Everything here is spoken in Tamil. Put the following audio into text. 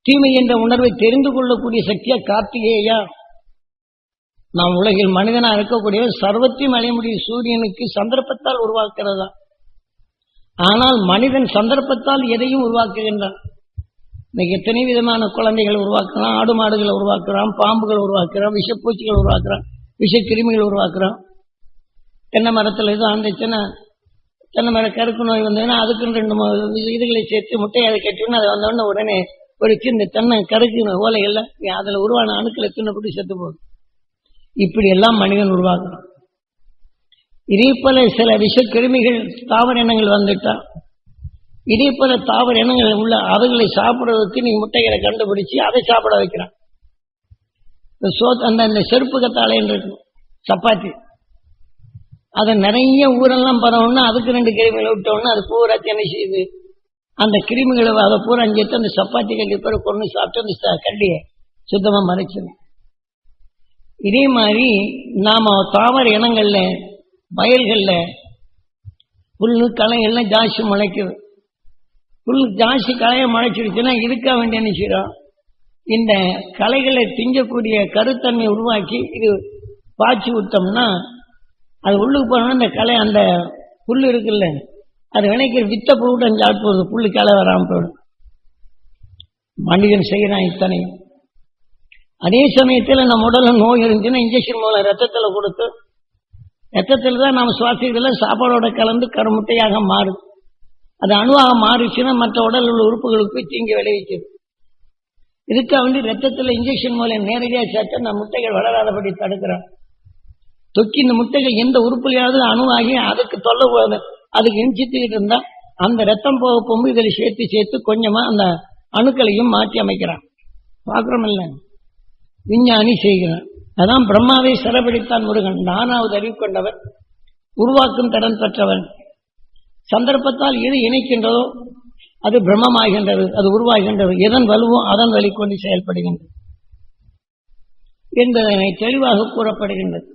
தீமை என்ற உணர்வை தெரிந்து கொள்ளக்கூடிய சக்தியா கார்த்திகேயா. நாம் உலகில் மனிதனா இருக்கக்கூடிய சர்வத்தையும் அடைய முடியும் சூரியனுக்கு சந்தர்ப்பத்தால் உருவாக்குறதா. ஆனால் மனிதன் சந்தர்ப்பத்தால் எதையும் உருவாக்குகின்றான். இன்னைக்கு எத்தனை விதமான குழந்தைகள் உருவாக்குறான், ஆடு மாடுகளை உருவாக்குறான், பாம்புகள் உருவாக்குறான், விஷப்பூச்சிகள் உருவாக்குறான், விஷக்கிருமிகள் உருவாக்குறான். தென்னை மரத்தில் இது அந்த தென்னை மர கருக்கு நோய் வந்ததுன்னா அதுக்குன்னு 2 இதுகளை சேர்த்து முட்டையை அதை கட்டினா அதை வந்தோடனே உடனே ஒரு சின்ன தென்னை கருக்கு ஓலைகள்ல அதில் உருவான அணுக்களை தின்னப்பட்டு செத்து போகுது. இப்படி எல்லாம் மனிதன் உருவாக்குறான். இதே போல சில விஷக்கிருமிகள் தாவர இனங்கள் வந்துட்டா, இதே போல தாவர இனங்கள் உள்ள அவைகளை சாப்பிடுறதுக்கு நீ முட்டைகளை கண்டுபிடிச்சு அதை சாப்பிட வைக்கிறான். அந்த செருப்பு கத்தாழை இருக்கு சப்பாத்தி, அதை நிறைய ஊரெல்லாம் பரவணும்னா அதுக்கு 2 கிருமிகளை விட்டோம்னா அது பூரா என்ன செய்யுது, அந்த கிருமிகளை அதை பூரா அஞ்சு அந்த சப்பாத்தி கல்லி பேர் கொண்டு சாப்பிட்டு அந்த கல்லியை சுத்தமா மறைச்சிடும். இதே மாதிரி நாம தாவர இனங்கள்ல வயல்கள்ல புல்லு களை எல்லாம் ஜாஸ்தி முளைக்குது. புல் ஜாஸ்தி களையை முளைச்சிருச்சுன்னா இதுக்காக வேண்டிய என்ன செய்யறோம், இந்த களைகளை திங்கக்கூடிய கருத்தன்மை உருவாக்கி இது பாய்ச்சி விட்டோம்னா அது உள்ளுக்கு போனோம்னா இந்த களை அந்த புல் இருக்குல்ல அது வினைக்கிற வித்த போட்டு சாப்பிட்டு போகுது, புல்லு களை வராமல் போயிடும். மனிதன் செய்யறான் இத்தனையும். அதே சமயத்தில் நம்ம உடல்ல நோய் இருந்துச்சுன்னா இன்ஜெக்ஷன் மூலம் ரத்தத்தில் கொடுத்து, ரத்தத்தில் தான் நம்ம சுவாசிக்கிறதுல சாப்பாடோட கலந்து கருமுட்டையாக மாறுது. அது அணுவாக மாறிச்சுன்னா மற்ற உடல் உள்ள உறுப்புகளுக்கு தீங்கு விளைவிக்குது. இதுக்காக வேண்டி ரத்தத்தில் இன்ஜெக்ஷன் மூலம் நேரடியாக சேர்த்து அந்த முட்டைகள் வளராதபடி தடுக்கிறான். தொக்கி இந்த முட்டைகள் எந்த உறுப்புலையாவது அணுவாகி அதுக்கு தொல்லை போகுது, அதுக்கு இன்சித்துக்கிட்டு இருந்தா அந்த ரத்தம் போக போகும்போது இதில் சேர்த்து கொஞ்சமா அந்த அணுக்களையும் மாற்றி அமைக்கிறான். பார்க்கிறோம் இல்ல, விஞ்ஞானி செய்கிறான். அதான் பிரம்மாவை சிறப்பிடித்தான் முருகன். 4வது அறிவு கொண்டவர், உருவாக்கும் திறன் பெற்றவன். சந்தர்ப்பத்தால் எது இணைக்கின்றதோ அது பிரம்மமாகின்றது, அது உருவாகின்றது. எதன் வலுவோ அதன் வழி கொண்டு செயல்படுகின்றது என்பதனை தெளிவாக கூறப்படுகின்றது.